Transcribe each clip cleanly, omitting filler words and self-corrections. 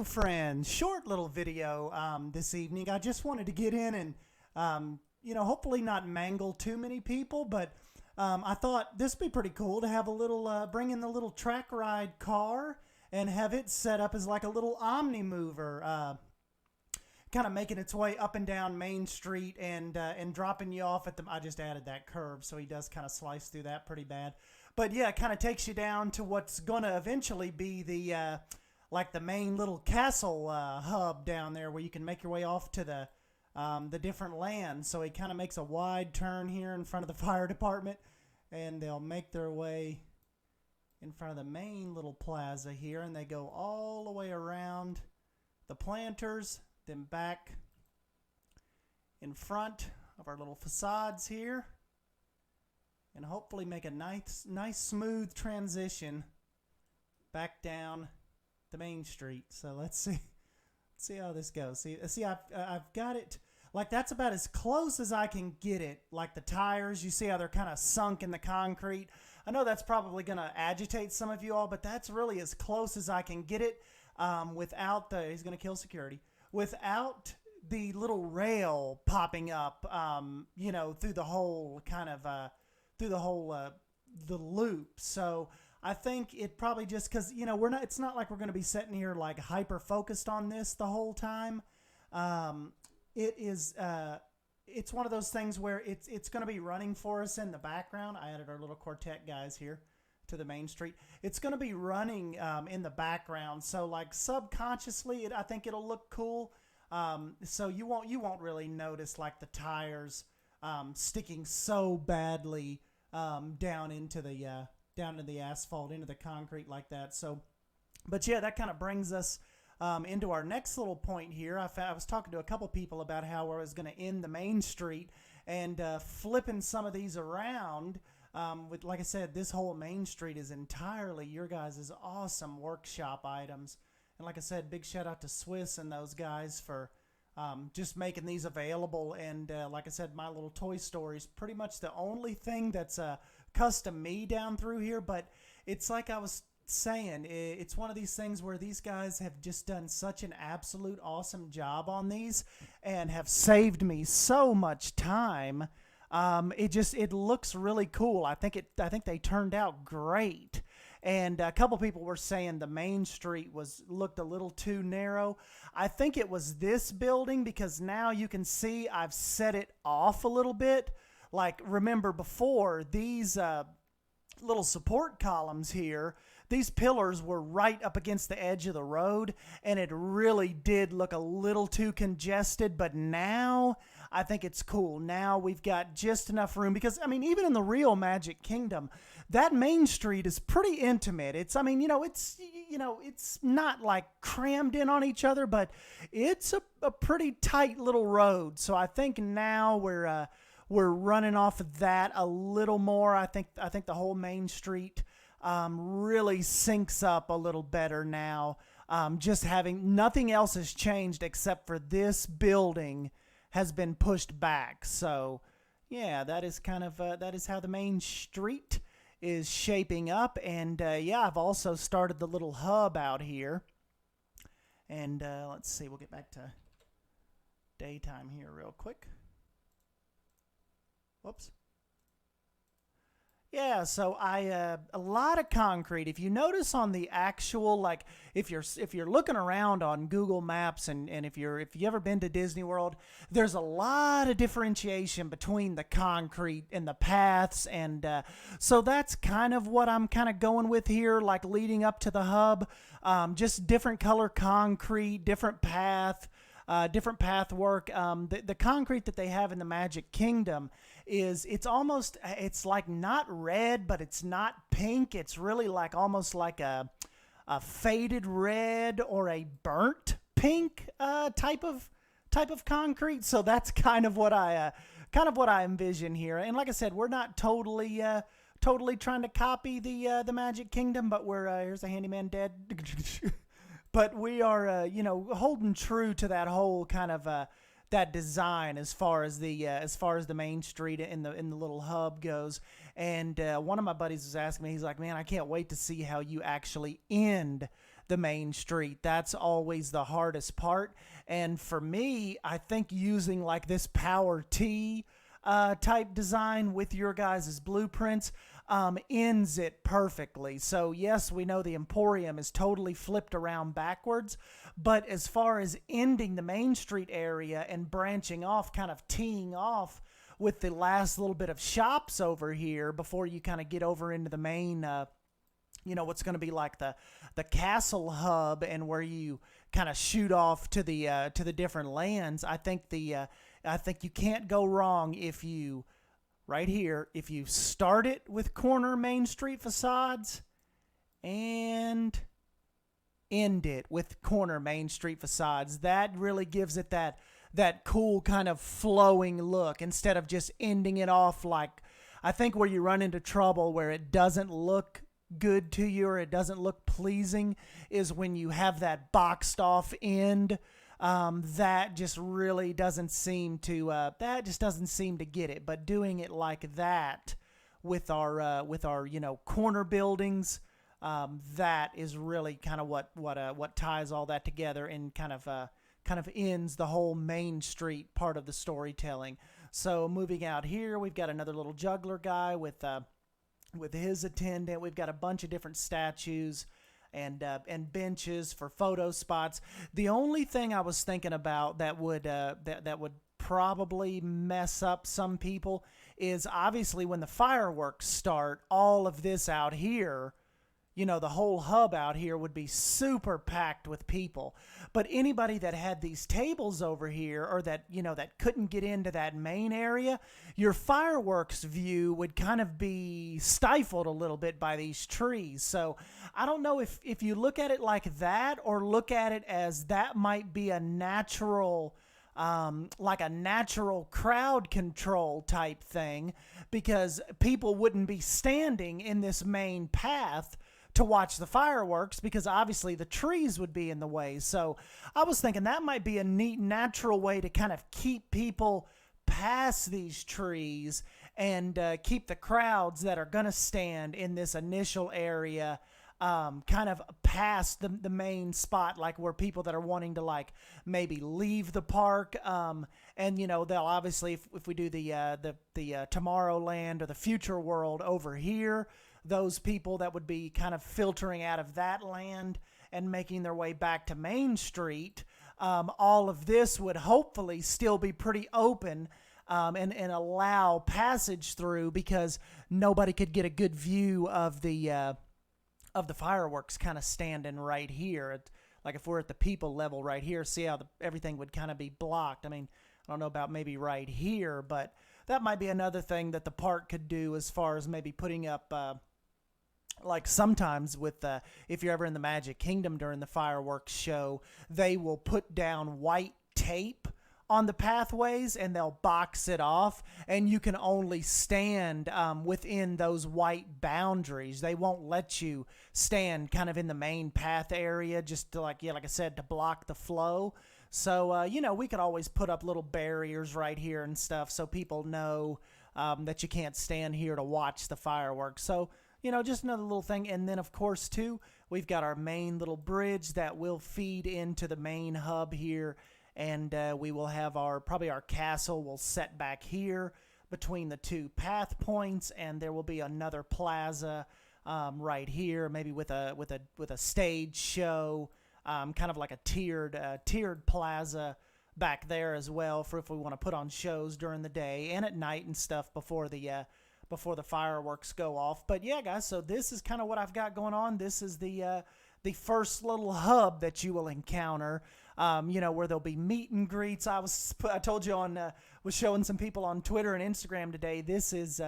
friends, short little video this evening. I just wanted to get in and hopefully not mangle too many people, but I thought this would be pretty cool to have a little bring in the little track ride car and have it set up as like a little omni mover, kind of making its way up and down Main Street and dropping you off at the. I just added that curve, so he does kind of slice through that pretty bad. But yeah, it kind of takes you down to what's gonna eventually be the like the main little castle hub down there, where you can make your way off to the different lands. So he kind of makes a wide turn here in front of the fire department, and they'll make their way in front of the main little plaza here, and they go all the way around the planters, then back in front of our little facades here, and hopefully make a nice smooth transition back down the main street. So let's see how this goes. See, I've got it like that's about as close as I can get it. Like the tires, you see how they're kind of sunk in the concrete. I know that's probably going to agitate some of you all, but that's really as close as I can get it without the. He's going to kill security without the little rail popping up. Through the whole kind of the loop. So I think it probably just because, it's not like we're going to be sitting here like hyper focused on this the whole time. It's one of those things where it's going to be running for us in the background. I added our little quartet guys here to the main street. It's going to be running in the background. So like subconsciously, I think it'll look cool. So you won't really notice like the tires sticking so badly down into the asphalt, into the concrete like that. So, but yeah, that kind of brings us into our next little point here. I was talking to a couple people about how I was going to end the main street and flipping some of these around. With, like I said, this whole main street is entirely your guys' awesome workshop items. And like I said, big shout out to Swiss and those guys for just making these available. And like I said, my little toy store is pretty much the only thing that's custom me down through here. But it's like I was saying, it's one of these things where these guys have just done such an absolute awesome job on these and have saved me so much time. It looks really cool. I think they turned out great. And a couple people were saying the main street looked a little too narrow. I think it was this building, because now you can see I've set it off a little bit. Like, remember before, these little support columns here, these pillars were right up against the edge of the road, and it really did look a little too congested. But now I think it's cool. Now we've got just enough room, because even in the real Magic Kingdom, that main street is pretty intimate. It's not like crammed in on each other, but it's a pretty tight little road. So I think now we're running off of that a little more. I think the whole main street really syncs up a little better now. Just having nothing else has changed except for this building has been pushed back. So yeah, that is how the main street is shaping up. And I've also started the little hub out here. And let's see, we'll get back to daytime here real quick. Whoops. Yeah, so a lot of concrete. If you notice on the actual, like, if you're looking around on Google Maps and if you ever been to Disney World, there's a lot of differentiation between the concrete and the paths, and so that's kind of what I'm kind of going with here, like leading up to the hub. Just different color concrete, different path work. The concrete that they have in the Magic Kingdom it's like not red, but it's not pink. It's really like almost like a faded red or a burnt pink type of concrete. So that's kind of what I envision here. And like I said, we're not totally trying to copy the Magic Kingdom, but here's a handyman dead. But we are, holding true to that whole kind of that design as far as the main street in the little hub goes. And one of my buddies was asking me, he's like, "Man, I can't wait to see how you actually end the main street. That's always the hardest part. And for me, I think using like this Power T type design with your guys' blueprints ends it perfectly. So yes, we know the Emporium is totally flipped around backwards, but as far as ending the Main Street area and branching off, kind of teeing off with the last little bit of shops over here before you kind of get over into the main, what's going to be like the castle hub, and where you kind of shoot off to the different lands. I think you can't go wrong if you, right here, if you start it with corner Main Street facades and end it with corner Main Street facades. That really gives it that cool kind of flowing look, instead of just ending it off like, I think where you run into trouble where it doesn't look good to you or it doesn't look pleasing is when you have that boxed off end. That just really doesn't seem to get it. But doing it like that with our corner buildings, that is really kind of what ties all that together and kind of ends the whole Main Street part of the storytelling. So moving out here, we've got another little juggler guy with his attendant. We've got a bunch of different statues and benches for photo spots. The only thing I was thinking about that would probably mess up some people is obviously when the fireworks start, all of this out here, the whole hub out here would be super packed with people. But anybody that had these tables over here, or that couldn't get into that main area, your fireworks view would kind of be stifled a little bit by these trees. So I don't know if you look at it like that, or look at it as that might be a natural, like a natural crowd control type thing, because people wouldn't be standing in this main path to watch the fireworks, because obviously the trees would be in the way. So I was thinking that might be a neat natural way to kind of keep people past these trees and keep the crowds that are going to stand in this initial area kind of past the main spot, like where people that are wanting to like maybe leave the park, and they'll obviously, if we do the Tomorrowland or the Future World over here, those people that would be kind of filtering out of that land and making their way back to Main Street, all of this would hopefully still be pretty open, and allow passage through, because nobody could get a good view of the fireworks kind of standing right here. Like if we're at the people level right here, see how everything would kind of be blocked. I mean, I don't know about maybe right here, but that might be another thing that the park could do, as far as maybe putting up, like sometimes with, if you're ever in the Magic Kingdom during the fireworks show, they will put down white tape on the pathways and they'll box it off, and you can only stand within those white boundaries. They won't let you stand kind of in the main path area, just to like I said, to block the flow. So, we could always put up little barriers right here and stuff, so people know that you can't stand here to watch the fireworks. So, just another little thing. And then, of course, too, we've got our main little bridge that will feed into the main hub here. And we will have probably our castle will set back here between the two path points. And there will be another plaza right here, maybe with a stage show, kind of like a tiered plaza back there as well, for if we want to put on shows during the day and at night and stuff before the fireworks go off. But yeah, guys, so this is kind of what I've got going on. This is the first little hub that you will encounter, where there'll be meet and greets. I told you was showing some people on Twitter and Instagram today. This is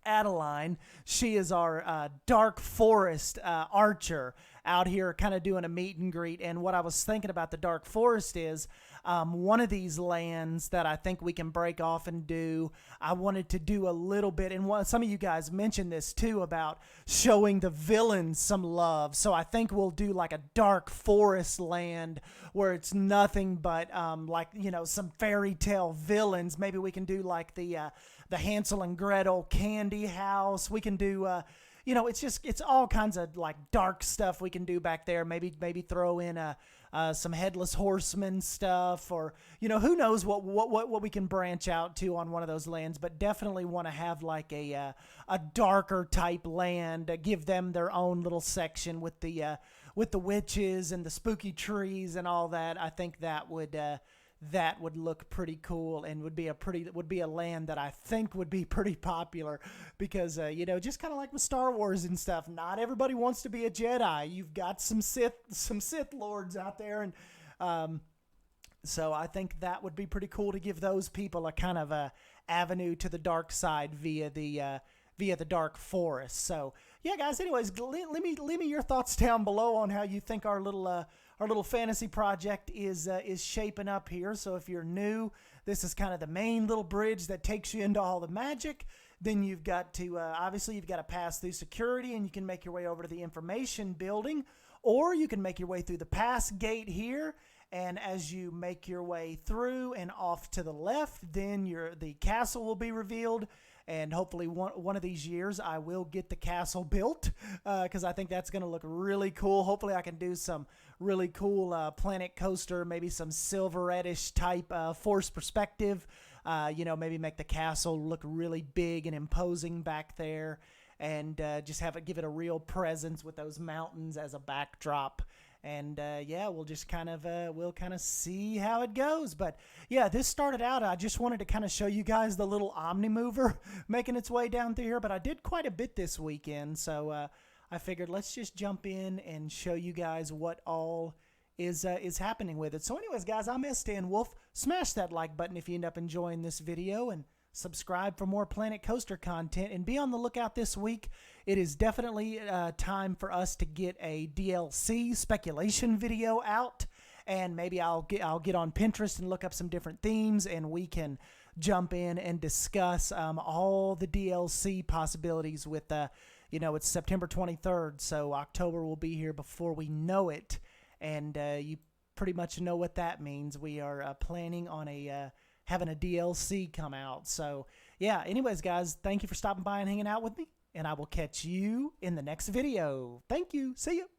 Adeline. She is our dark forest archer out here, kind of doing a meet and greet. And what I was thinking about the dark forest is, one of these lands that I think we can break off and do, I wanted to do a little bit, and some of you guys mentioned this too, about showing the villains some love. So I think we'll do like a dark forest land where it's nothing but some fairy tale villains. Maybe we can do like the Hansel and Gretel candy house. We can do you know, it's all kinds of like dark stuff we can do back there. Maybe throw in some headless horseman stuff, or you know, who knows what we can branch out to on one of those lands. But definitely want to have like a darker type land, give them their own little section with the witches and the spooky trees and all that. I think that would look pretty cool, and would be a land that I think would be pretty popular, because you know, just kind of like with Star Wars and stuff, not everybody wants to be a Jedi. You've got some Sith lords out there, and so I think that would be pretty cool to give those people a kind of a avenue to the dark side via the dark forest. So yeah, guys, anyways, leave me your thoughts down below on how you think our little fantasy project is shaping up here. So if you're new, this is kind of the main little bridge that takes you into all the magic. Then you've got to obviously you've got to pass through security, and you can make your way over to the information building, or you can make your way through the pass gate here. And as you make your way through and off to the left, then the castle will be revealed. And hopefully one of these years I will get the castle built, because I think that's going to look really cool. Hopefully I can do some really cool Planet Coaster, maybe some Silver-edish type force perspective. You know, maybe make the castle look really big and imposing back there, and just give it a real presence with those mountains as a backdrop. And yeah, we'll just kind of see how it goes. But yeah, this started out, I just wanted to kind of show you guys the little Omnimover making its way down through here. But I did quite a bit this weekend, so I figured let's just jump in and show you guys what all is happening with it. So anyways, guys, I'm Sdanwolf. Smash that like button if you end up enjoying this video, and subscribe for more Planet Coaster content, and be on the lookout this week. It is definitely time for us to get a DLC speculation video out, and maybe I'll get on Pinterest and look up some different themes, and we can jump in and discuss all the DLC possibilities with you know, it's September 23rd, so October will be here before we know it, and you pretty much know what that means. We are planning on having a DLC come out. So yeah, anyways, guys, thank you for stopping by and hanging out with me, and I will catch you in the next video. Thank you. See you.